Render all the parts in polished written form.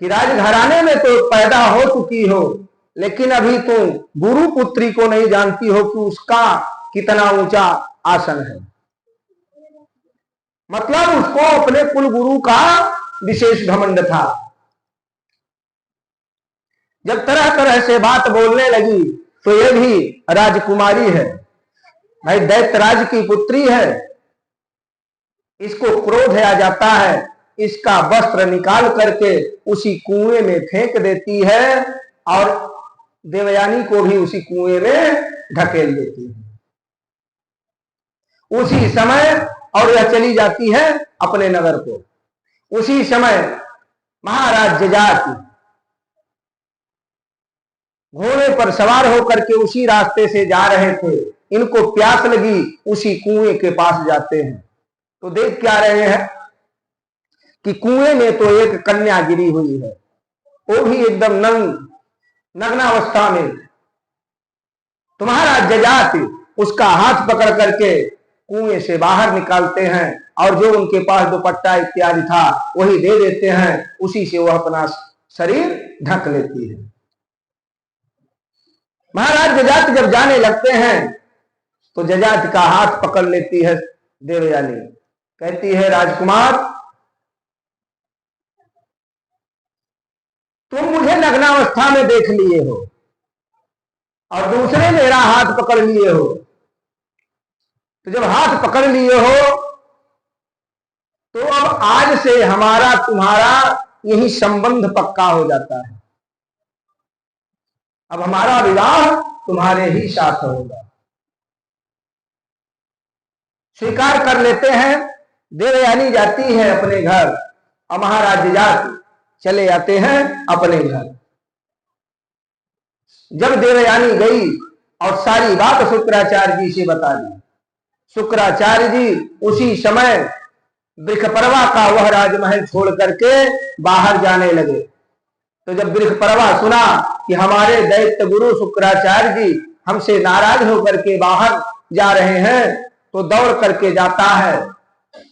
कि राजघराने में तो पैदा हो चुकी हो, लेकिन अभी तुम गुरु पुत्री को नहीं जानती हो कि उसका कितना ऊंचा आसन है। मतलब उसको अपने कुल गुरु का विशेष घमंड था। जब तरह तरह से बात बोलने लगी तो ये भी राजकुमारी है भाई, दैत्यराज की पुत्री है, इसको क्रोध आ जाता है, इसका वस्त्र निकाल करके उसी कुएं में फेंक देती है और देवयानी को भी उसी कुएं में ढकेल देती है। उसी समय और यह चली जाती है अपने नगर को। उसी समय महाराज जजाति घोड़े पर सवार होकर के उसी रास्ते से जा रहे थे। इनको प्यास लगी, उसी कुएं के पास जाते हैं तो देख क्या रहे हैं कि कुएं में तो एक कन्या गिरी हुई है, वो भी एकदम नग्नावस्था में। तो महाराज जजाति उसका हाथ पकड़ करके कुएं से बाहर निकालते हैं और जो उनके पास दुपट्टा इत्यादि था वही दे देते हैं, उसी से वह अपना शरीर ढक लेती है। महाराज जजाति जब जाने लगते हैं तो जजाति का हाथ पकड़ लेती है देवयानी, कहती है राजकुमार तुम मुझे नग्नावस्था में देख लिए हो और दूसरे मेरा हाथ पकड़ लिए हो, तो जब हाथ पकड़ लिए हो तो अब आज से हमारा तुम्हारा यही संबंध पक्का हो जाता है। अब हमारा विवाह तुम्हारे ही साथ होगा। स्वीकार कर लेते हैं। देवयानी जाती है अपने घर और महाराज जजाति चले आते हैं अपने घर। जब देवयानी गई और सारी बात शुक्राचार्य जी से बता दी, शुक्राचार्य जी उसी समय वृषपर्वा का वह राजमहल छोड़ करके बाहर जाने लगे। तो जब वृषपर्वा सुना कि हमारे दैत्य गुरु शुक्राचार्य जी हमसे नाराज होकर के बाहर जा रहे हैं तो दौड़ करके जाता है,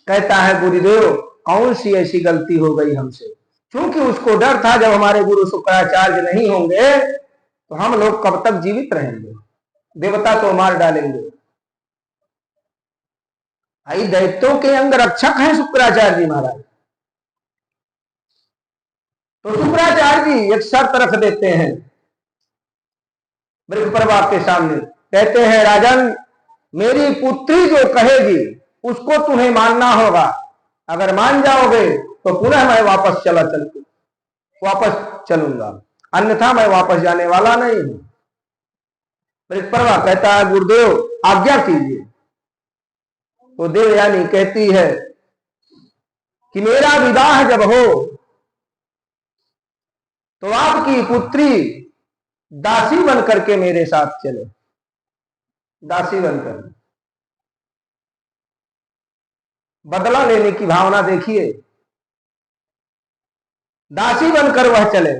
कहता है गुरुदेव कौन सी ऐसी गलती हो गई हमसे। क्योंकि उसको डर था जब हमारे गुरु शुक्राचार्य नहीं होंगे तो हम लोग कब तक जीवित रहेंगे, देवता तो मार डालेंगे। भाई दैत्यों के अंग रक्षक हैं शुक्राचार्य जी महाराज। तो शुक्राचार्य जी एक शर्त रख देते हैं वृषपर्वा के सामने, कहते हैं राजन मेरी पुत्री जो कहेगी उसको तुम्हें मानना होगा। अगर मान जाओगे तो पुनः मैं वापस चलूंगा, अन्यथा मैं वापस जाने वाला नहीं हूं। वृषपर्वा कहता है गुरुदेव आज्ञा कीजिए। तो देवयानी कहती है कि मेरा विवाह जब हो तो आपकी पुत्री दासी बन करके मेरे साथ चले। दासी बनकर बदला लेने की भावना देखिए, दासी बनकर वह चले,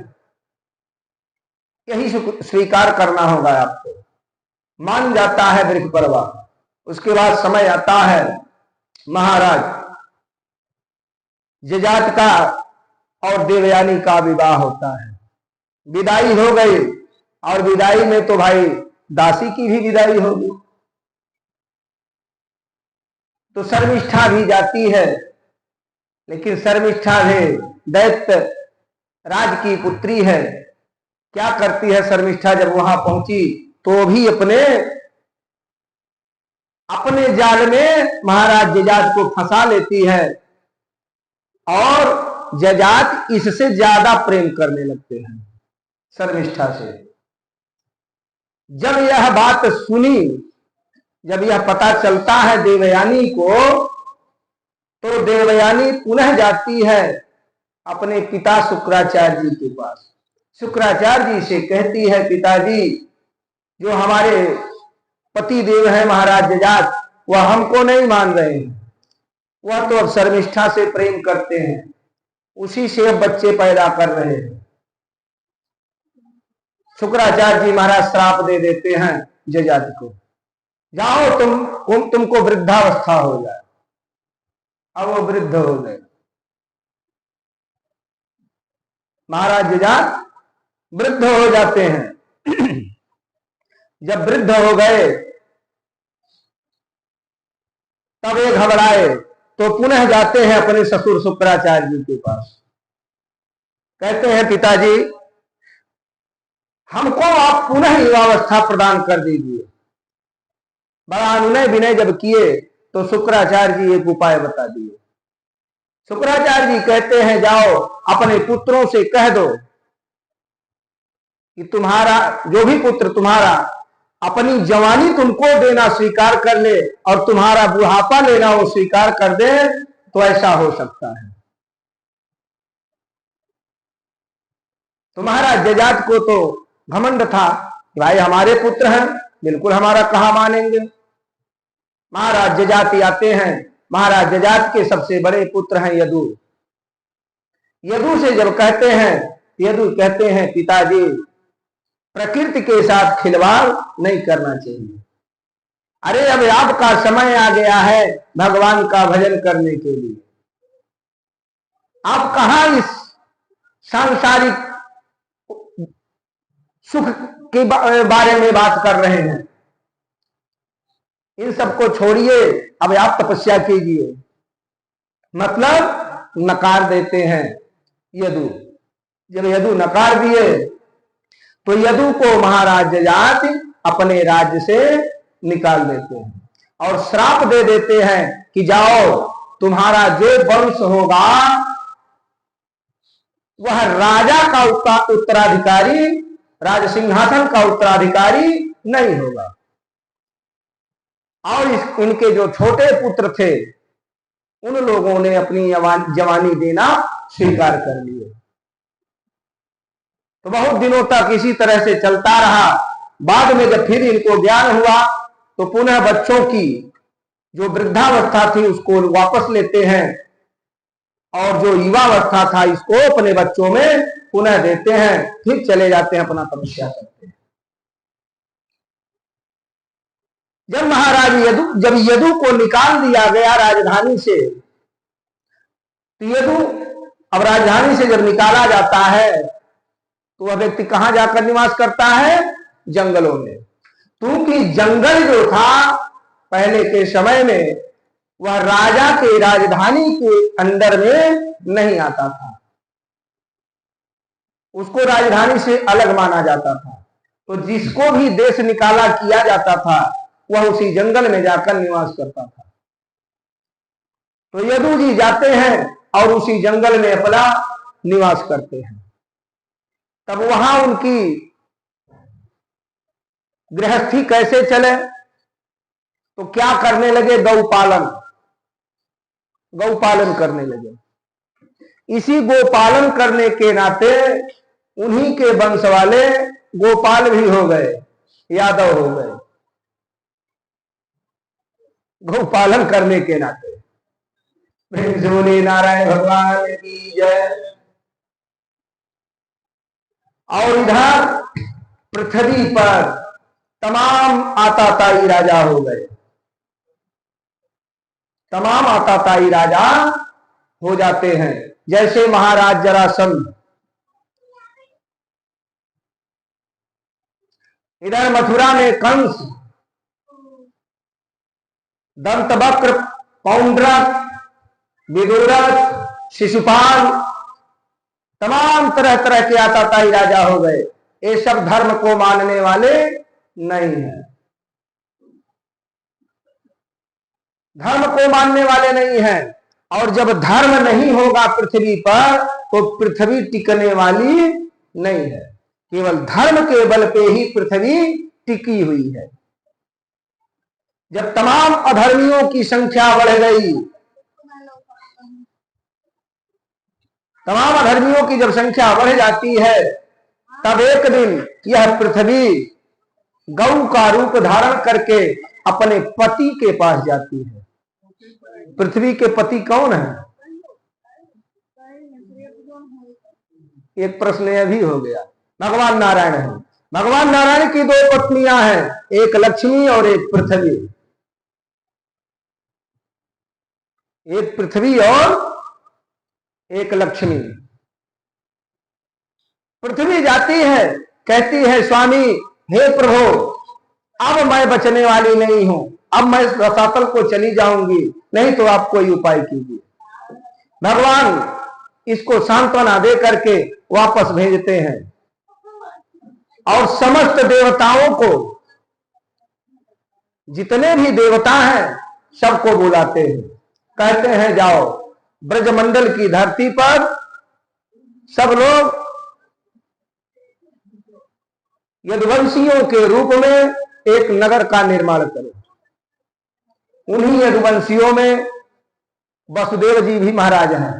यही स्वीकार करना होगा आपको। मान जाता है वृषपर्वा। उसके बाद समय आता है महाराज जजात का और देवयानी का विवाह होता है। विदाई हो गई और विदाई में तो भाई दासी की भी विदाई होगी, तो शर्मिष्ठा भी जाती है। लेकिन शर्मिष्ठा भी दैत्य राज की पुत्री है। क्या करती है शर्मिष्ठा जब वहां पहुंची तो भी अपने जाल में महाराज जजात को फंसा लेती है और जजात इससे ज्यादा प्रेम करने लगते हैं शर्मिष्ठा से। जब यह बात सुनी, जब यह पता चलता है देवयानी को, तो देवयानी पुनः जाती है अपने पिता शुक्राचार्य जी के पास। शुक्राचार्य जी से कहती है पिताजी जो हमारे पति देव है महाराज जजात वह हमको नहीं मान रहे हैं, वह तो अब शर्मिष्ठा से प्रेम करते हैं, उसी से अब बच्चे पैदा कर रहे हैं। शुक्राचार्य जी महाराज श्राप दे देते हैं जजाति को, जाओ तुमको वृद्धावस्था हो जाए। अब वो वृद्ध हो गए। महाराज जजात वृद्ध हो जाते हैं। जब वृद्ध हो गए तब ये घबराए तो पुनः जाते हैं अपने ससुर शुक्राचार्य जी के पास। कहते हैं पिताजी हमको आप पुनः युवावस्था प्रदान कर दीजिए। बड़ा अनुनय विनय जब किए तो शुक्राचार्य जी एक उपाय बता दिए। शुक्राचार्य जी कहते हैं जाओ अपने पुत्रों से कह दो कि तुम्हारा जो भी पुत्र तुम्हारा अपनी जवानी तुमको देना स्वीकार कर ले और तुम्हारा बुढ़ापा लेना वो स्वीकार कर दे तो ऐसा हो सकता है। तुम्हारा जजात को तो घमंड था भाई हमारे पुत्र हैं, बिल्कुल हमारा कहा मानेंगे। महाराज जजाति आते हैं। महाराज जजात के सबसे बड़े पुत्र हैं यदु। यदु से जब कहते हैं, यदु कहते हैं पिताजी प्रकृति के साथ खिलवाड़ नहीं करना चाहिए। अरे अब आपका समय आ गया है भगवान का भजन करने के लिए। आप कहां इस सांसारिक सुख के बारे में बात कर रहे हैं। इन सबको छोड़िए, अब आप तपस्या कीजिए। मतलब नकार देते हैं यदु। जब यदु नकार दिए तो यदु को महाराज जजाति अपने राज्य से निकाल देते हैं और श्राप दे देते हैं कि जाओ तुम्हारा जो वंश होगा वह राजा का उत्तराधिकारी, राज सिंहासन का उत्तराधिकारी नहीं होगा। और इनके जो छोटे पुत्र थे उन लोगों ने अपनी जवानी देना स्वीकार कर लिए। तो बहुत दिनों तक इसी तरह से चलता रहा। बाद में जब फिर इनको ज्ञान हुआ तो पुनः बच्चों की जो वृद्धावस्था थी उसको वापस लेते हैं और जो युवावस्था था इसको अपने बच्चों में पुनः देते हैं। फिर चले जाते हैं अपना तपस्या करते हैं। जब महाराज जब यदु को निकाल दिया गया राजधानी से, तो यदु अब राजधानी से जब निकाला जाता है तो वह व्यक्ति कहां जाकर निवास करता है? जंगलों में। क्योंकि जंगल जो था पहले के समय में वह राजा के राजधानी के अंदर में नहीं आता था, उसको राजधानी से अलग माना जाता था। तो जिसको भी देश निकाला किया जाता था वह उसी जंगल में जाकर निवास करता था। तो यदु जी जाते हैं और उसी जंगल में अपना निवास करते हैं। तब वहां उनकी गृहस्थी कैसे चले तो क्या करने लगे? गौपालन करने लगे। इसी गोपालन करने के नाते उन्हीं के वंश वाले गोपाल भी हो गए, यादव हो गए। गोपालन करने के नाते बोले नारायण भगवान की जय। और इधर पृथ्वी पर तमाम आताताई राजा हो गए। तमाम आताताई राजा हो जाते हैं। जैसे महाराज जरासंध, इधर मथुरा में कंस, दंतवक्र, पौंड्रक, विदुरथ, शिशुपाल, तमाम तरह तरह के आताताई राजा हो गए। ये सब धर्म को मानने वाले नहीं है, धर्म को मानने वाले नहीं है। और जब धर्म नहीं होगा पृथ्वी पर तो पृथ्वी टिकने वाली नहीं है। केवल धर्म के बल पे ही पृथ्वी टिकी हुई है। जब तमाम अधर्मियों की संख्या बढ़ गई, तमाम अधर्मियों की जब संख्या बढ़ जाती है तब एक दिन यह पृथ्वी गौ का रूप धारण करके अपने पति के पास जाती है। पृथ्वी के पति कौन है? एक प्रश्न यह भी हो गया। भगवान नारायण है। भगवान नारायण की दो पत्नियां हैं, एक लक्ष्मी और एक पृथ्वी। एक पृथ्वी और एक लक्ष्मी। पृथ्वी जाती है, कहती है स्वामी हे प्रभु, अब मैं बचने वाली नहीं हूं, अब मैं रसातल को चली जाऊंगी, नहीं तो आप कोई उपाय कीजिए। भगवान इसको सांत्वना दे करके वापस भेजते हैं और समस्त देवताओं को, जितने भी देवता हैं सबको बुलाते हैं, कहते हैं जाओ ब्रजमंडल की धरती पर सब लोग यदुवंशियों के रूप में एक नगर का निर्माण करो। उन्हीं यदुवंशियों में वसुदेव जी भी महाराज हैं।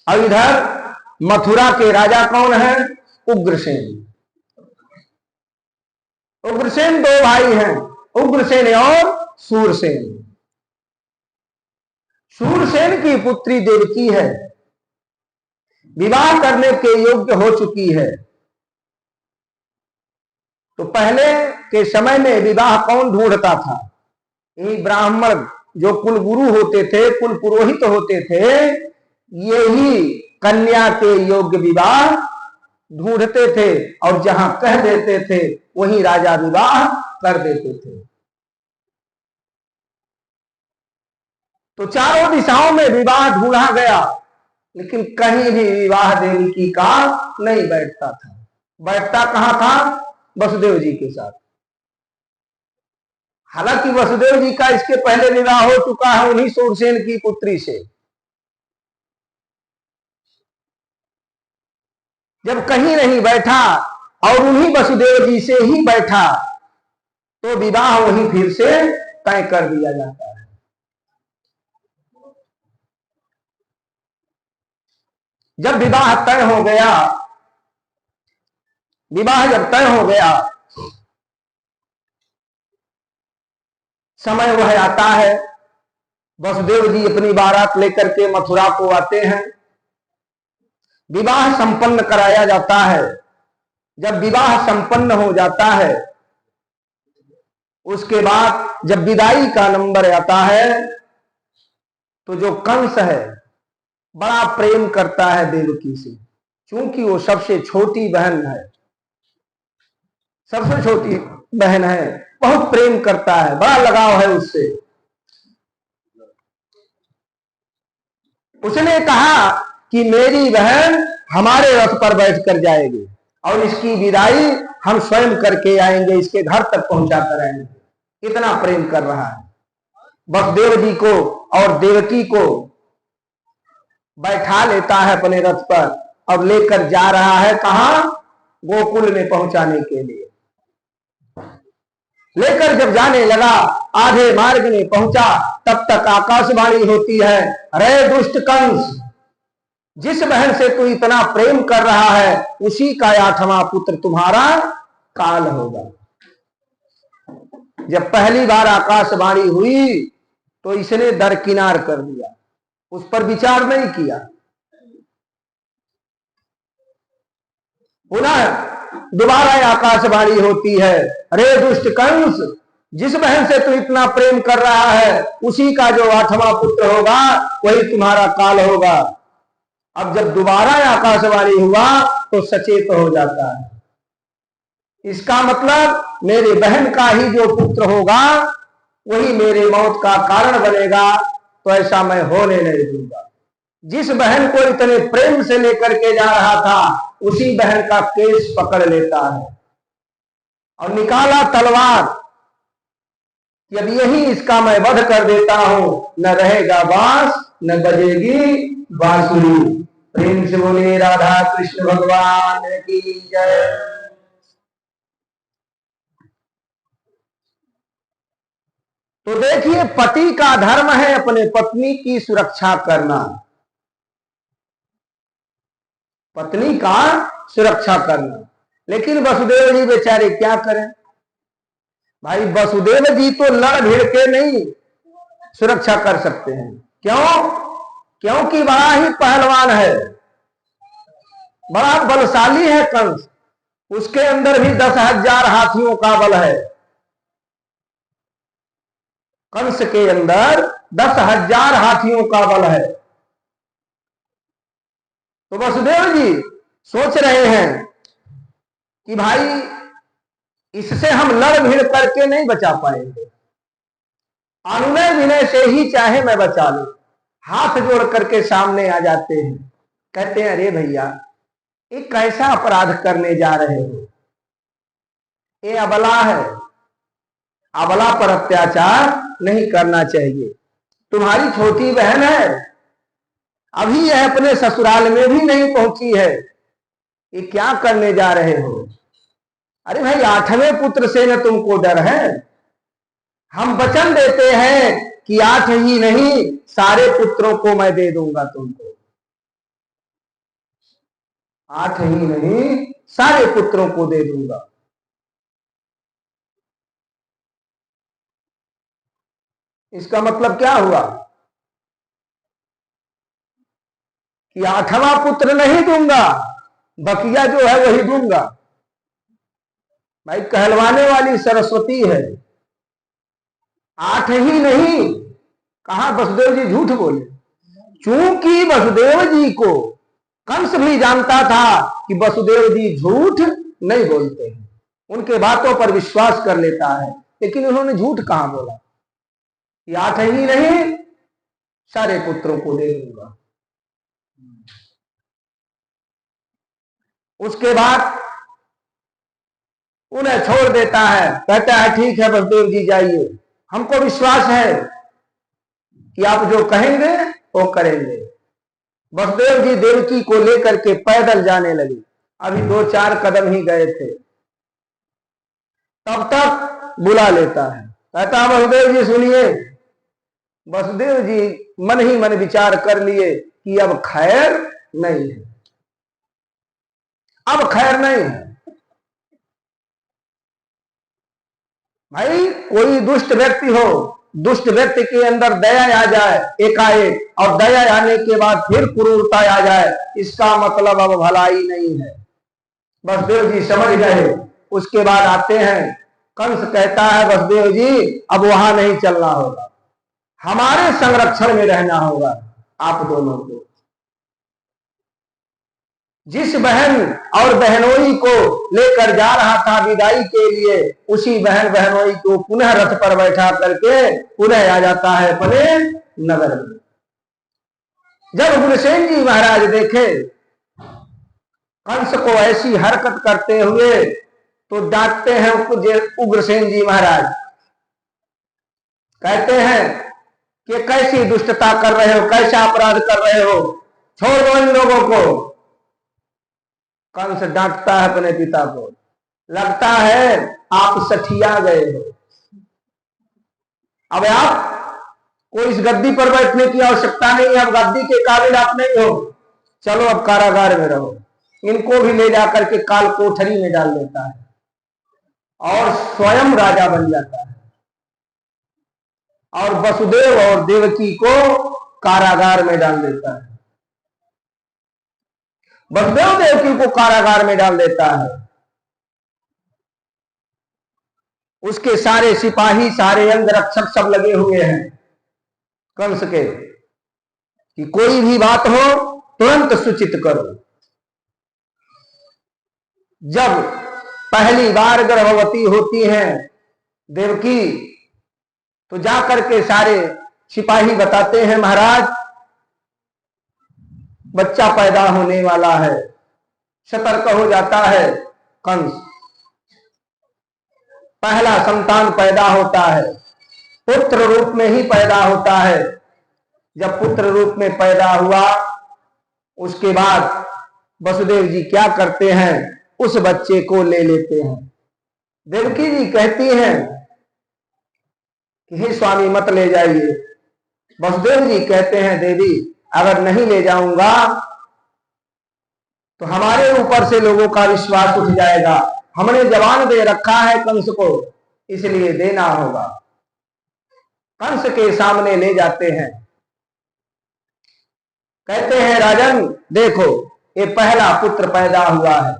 और इधर मथुरा के राजा कौन है? उग्रसेन। उग्रसेन दो भाई हैं, उग्रसेन और सूरसेन। सूरसेन की पुत्री देवकी है, विवाह करने के योग्य हो चुकी है। तो पहले के समय में विवाह कौन ढूंढता था? यही ब्राह्मण जो कुलगुरु होते थे, कुल पुरोहित होते थे, यही कन्या के योग्य विवाह ढूंढते थे और जहां कह देते थे वहीं राजा विवाह कर देते थे। तो चारों दिशाओं में विवाह ढूंढा गया, लेकिन कहीं भी विवाह देवकी का नहीं बैठता था। बैठता कहां था? वसुदेव जी के साथ। हालांकि वसुदेव जी का इसके पहले विवाह हो चुका है उन्हीं सूरसेन की पुत्री से। जब कहीं नहीं बैठा और उन्हीं वसुदेव जी से ही बैठा, तो विवाह वहीं फिर से तय कर दिया जाता है। जब विवाह तय हो गया, विवाह जब तय हो गया, समय वह आता है, वसुदेव जी अपनी बारात लेकर के मथुरा को आते हैं, विवाह संपन्न कराया जाता है। जब विवाह संपन्न हो जाता है, उसके बाद जब विदाई का नंबर आता है, तो जो कंस है बड़ा प्रेम करता है देवकी से, क्योंकि वो सबसे छोटी बहन है, सबसे छोटी बहन है, बहुत प्रेम करता है, बड़ा लगाव है उससे। उसने कहा कि मेरी बहन हमारे रथ पर बैठकर जाएगी और इसकी विदाई हम स्वयं करके आएंगे, इसके घर तक पहुंचा कर आएंगे। इतना प्रेम कर रहा है। वसुदेव जी को और देवकी को बैठा लेता है अपने रथ पर और लेकर जा रहा है कहां? गोकुल में पहुंचाने के लिए। लेकर जब जाने लगा, आधे मार्ग में पहुंचा, तब तक आकाशवाणी होती है, रे दुष्ट कंस, जिस बहन से तू इतना प्रेम कर रहा है उसी का 8वां पुत्र तुम्हारा काल होगा। जब पहली बार आकाशवाणी हुई तो इसने दरकिनार कर दिया, उस पर विचार नहीं किया। पुनः दोबारा आकाशवाणी होती है, रे दुष्ट कंस, जिस बहन से तू इतना प्रेम कर रहा है उसी का जो 8वां पुत्र होगा वही तुम्हारा काल होगा। अब जब दोबारा आकाशवाणी हुआ तो सचेत हो जाता है। इसका मतलब मेरे बहन का ही जो पुत्र होगा वही मेरे मौत का कारण बनेगा, तो ऐसा मैं होने नहीं दूंगा। जिस बहन को इतने प्रेम से लेकर के जा रहा था उसी बहन का केस पकड़ लेता है और निकाला तलवार कि अब यही इसका मैं वध कर देता हूं, न रहेगा बांस न बजेगी बांसुरी। प्रेम से बोले राधा कृष्ण भगवान की जय। तो देखिए, पति का धर्म है अपने पत्नी की सुरक्षा करना, पत्नी का सुरक्षा करना। लेकिन वसुदेव जी बेचारे क्या करें भाई? वसुदेव जी तो लड़ भिड़ के नहीं सुरक्षा कर सकते हैं। क्यों? क्योंकि बड़ा ही पहलवान है, बड़ा बलशाली है कंस। उसके अंदर भी 10,000 हाथियों का बल है। कंस के अंदर 10,000 हाथियों का बल है। तो वसुदेव जी सोच रहे हैं कि भाई इससे हम लड़ भिड़ करके नहीं बचा पाएंगे, अनुनय विनय से ही चाहे मैं बचा लूं। हाथ जोड़ करके सामने आ जाते हैं, कहते हैं अरे भैया ये कैसा अपराध करने जा रहे हो, ये अबला है, अबला पर अत्याचार नहीं करना चाहिए। तुम्हारी छोटी बहन है, अभी यह अपने ससुराल में भी नहीं पहुंची है, ये क्या करने जा रहे हो। अरे भाई 8वें पुत्र से न तुमको डर है, हम वचन देते हैं कि 8 ही नहीं सारे पुत्रों को मैं दे दूंगा तुमको, 8 ही नहीं सारे पुत्रों को दे दूंगा। इसका मतलब क्या हुआ कि 8वां पुत्र नहीं दूंगा, बकिया जो है वही दूंगा। भाई कहलवाने वाली सरस्वती है, 8 ही नहीं, कहा वसुदेव जी झूठ बोले। चूंकि वसुदेव जी को कंस भी जानता था कि वसुदेव जी झूठ नहीं बोलते हैं, उनके बातों पर विश्वास कर लेता है, लेकिन उन्होंने झूठ कहां बोला कि 8 ही नहीं सारे पुत्रों को दे दूंगा। उसके बाद उन्हें छोड़ देता है, कहता है ठीक है वसुदेव जी जाइए, हमको विश्वास है कि आप जो कहेंगे वो करेंगे। वसुदेव जी देवकी को लेकर के पैदल जाने लगे, अभी 2-4 कदम ही गए थे, तब तक बुला लेता है, कहता वसुदेव जी सुनिए। वसुदेव जी मन ही मन विचार कर लिए कि अब खैर नहीं है, अब खैर नहीं है। भाई कोई दुष्ट व्यक्ति हो, दुष्ट व्यक्ति के अंदर दया आ जाए एकाएक, और दया आने के बाद फिर क्रूरता आ जाए, इसका मतलब अब भलाई नहीं है। वसुदेव जी समझ गए। उसके बाद आते हैं, कंस कहता है वसुदेव जी अब वहां नहीं चलना होगा, हमारे संरक्षण में रहना होगा आप दोनों को। जिस बहन और बहनोई को लेकर जा रहा था विदाई के लिए, उसी बहन बहनोई को पुनः रथ पर बैठा करके पुनः आ जाता है अपने नगर में। जब उग्रसेन जी महाराज देखे कंस को ऐसी हरकत करते हुए, तो डांटते हैं उग्रसेन जी महाराज, कहते हैं कि कैसी दुष्टता कर रहे हो, कैसा अपराध कर रहे हो, छोड़ दो इन लोगों को। कंस डांटता है अपने पिता को, लगता है आप सठिया गए हो, अब आप को इस गद्दी पर बैठने की आवश्यकता नहीं है, अब गद्दी के काबिल आप नहीं हो, चलो अब कारागार में रहो। इनको भी ले जाकर के काल कोठरी में डाल देता है और स्वयं राजा बन जाता है, और वसुदेव और देवकी को कारागार में डाल देता है। वसुदेव देवकी को कारागार में डाल देता है। उसके सारे सिपाही, सारे अंग रक्षक सब लगे हुए हैं कंस के, कि कोई भी बात हो तुरंत सूचित करो। जब पहली बार गर्भवती होती हैं देवकी, तो जाकर के सारे सिपाही बताते हैं महाराज बच्चा पैदा होने वाला है। सतर्क हो जाता है कंस, पहला संतान पैदा होता है, पुत्र रूप में ही पैदा होता है। जब पुत्र रूप में पैदा हुआ, उसके बाद वसुदेव जी क्या करते हैं, उस बच्चे को ले लेते हैं। देवकी जी कहती हैं कि हे स्वामी मत ले जाइए। वसुदेव जी कहते हैं देवी अगर नहीं ले जाऊंगा तो हमारे ऊपर से लोगों का विश्वास उठ जाएगा, हमने जवान दे रखा है कंस को, इसलिए देना होगा। कंस के सामने ले जाते हैं, कहते हैं राजन देखो ये पहला पुत्र पैदा हुआ है।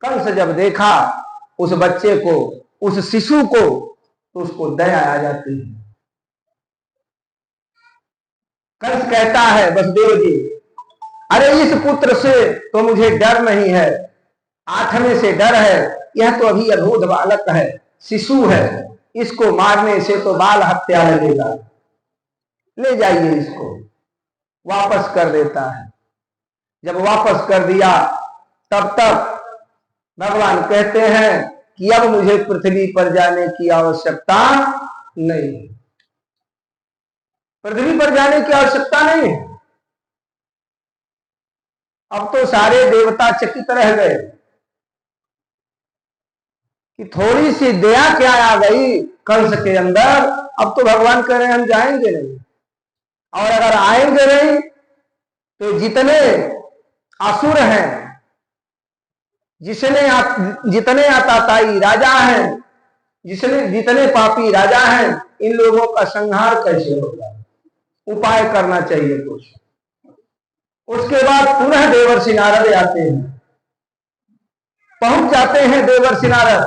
कंस जब देखा उस बच्चे को, उस शिशु को, तो उसको दया आ जाती है। कंस कहता है वसुदेव जी अरे इस पुत्र से तो मुझे डर नहीं है, 8वें से डर है, यह तो अभी अबोध बालक है, शिशु है, इसको मारने से तो बाल हत्या लगेगा, ले जाइए इसको। वापस कर देता है। जब वापस कर दिया तब तक भगवान कहते हैं कि अब मुझे पृथ्वी पर जाने की आवश्यकता नहीं है, पृथ्वी पर जाने की आवश्यकता नहीं है। अब तो सारे देवता चकित रह गए कि थोड़ी सी दया क्या आ गई कंस के अंदर। अब तो भगवान कह रहे हैं हम जाएंगे नहीं, और अगर आएंगे नहीं तो जितने असुर हैं, जितने आताताई राजा हैं, जितने पापी राजा हैं, इन लोगों का संहार कैसे होगा, उपाय करना चाहिए कुछ। उसके बाद पुनः देवर्षि नारद आते हैं, पहुंच जाते हैं देवर्षि नारद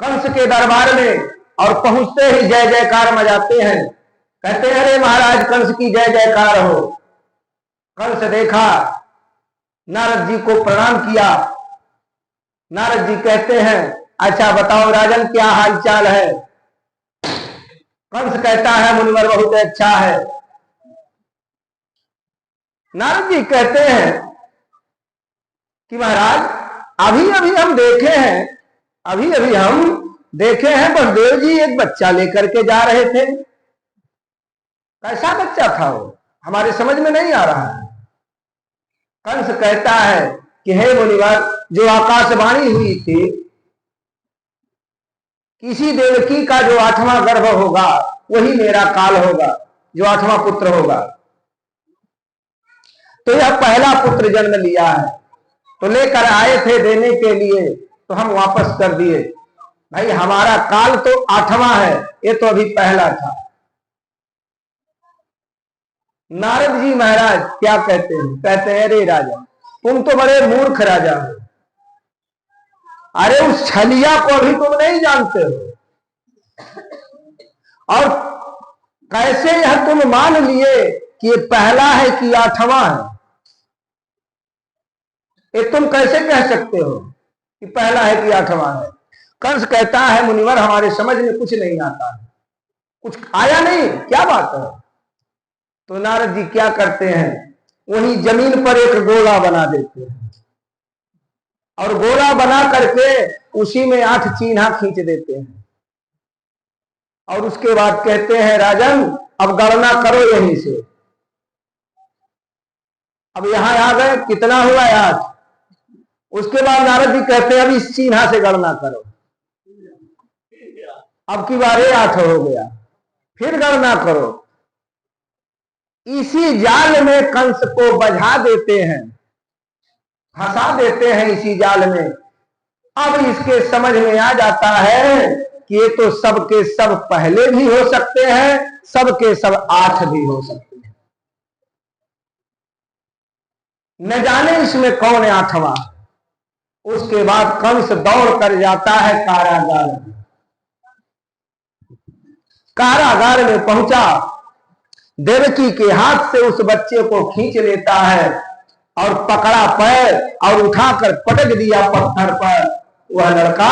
कंस के दरबार में, और पहुंचते ही जय जयकार मचाते हैं, कहते हैं अरे महाराज कंस की जय जयकार हो। कंस देखा, नारद जी को प्रणाम किया। नारद जी कहते हैं अच्छा बताओ राजन क्या हालचाल है। कंस कहता है मुनिवर बहुत अच्छा है। नारद जी कहते हैं कि महाराज अभी अभी हम देखे हैं बलदेव जी एक बच्चा लेकर के जा रहे थे। कैसा बच्चा था वो, हमारे समझ में नहीं आ रहा है। कंस कहता है कि हे मुनिवर, जो आकाशवाणी हुई थी, किसी देवकी का जो 8वां गर्भ होगा वही मेरा काल होगा, जो 8वां पुत्र होगा। तो यह पहला पुत्र जन्म लिया है, तो लेकर आए थे देने के लिए, तो हम वापस कर दिए। भाई हमारा काल तो 8वां है, ये तो अभी पहला था। नारद जी महाराज क्या कहते हैं, कहते हैं अरे राजा तुम तो बड़े मूर्ख राजा हो, अरे उस छलिया को अभी तुम नहीं जानते हो, और कैसे यह तुम मान लिए कि ये पहला है कि 8वां है। ये तुम कैसे कह सकते हो कि पहला है कि 8वां है। कंस कहता है मुनिवर हमारे समझ में कुछ नहीं आता है, कुछ आया नहीं, क्या बात है। तो नारद जी क्या करते हैं, वहीं जमीन पर एक गोला बना देते हैं, और गोला बना करके उसी में 8 चिन्ह खींच देते हैं, और उसके बाद कहते हैं राजन अब गणना करो यहीं से। अब यहां आ गए, कितना हुआ 8। उसके बाद नारद जी कहते हैं अब इस चिन्ह से गणना करो। अब की बार 8 हो गया, फिर गणना करो। इसी जाल में कंस को बझा देते हैं, फंसा देते हैं इसी जाल में। अब इसके समझ में आ जाता है कि ये तो सबके सब पहले भी हो सकते हैं, सबके सब 8 भी हो सकते हैं, न जाने इसमें कौन 8वां। उसके बाद कंस दौड़ कर जाता है कारागार में। कारागार में पहुंचा, देवकी के हाथ से उस बच्चे को खींच लेता है, और पकड़ा पैर और उठाकर पटक दिया पत्थर पर। वह लड़का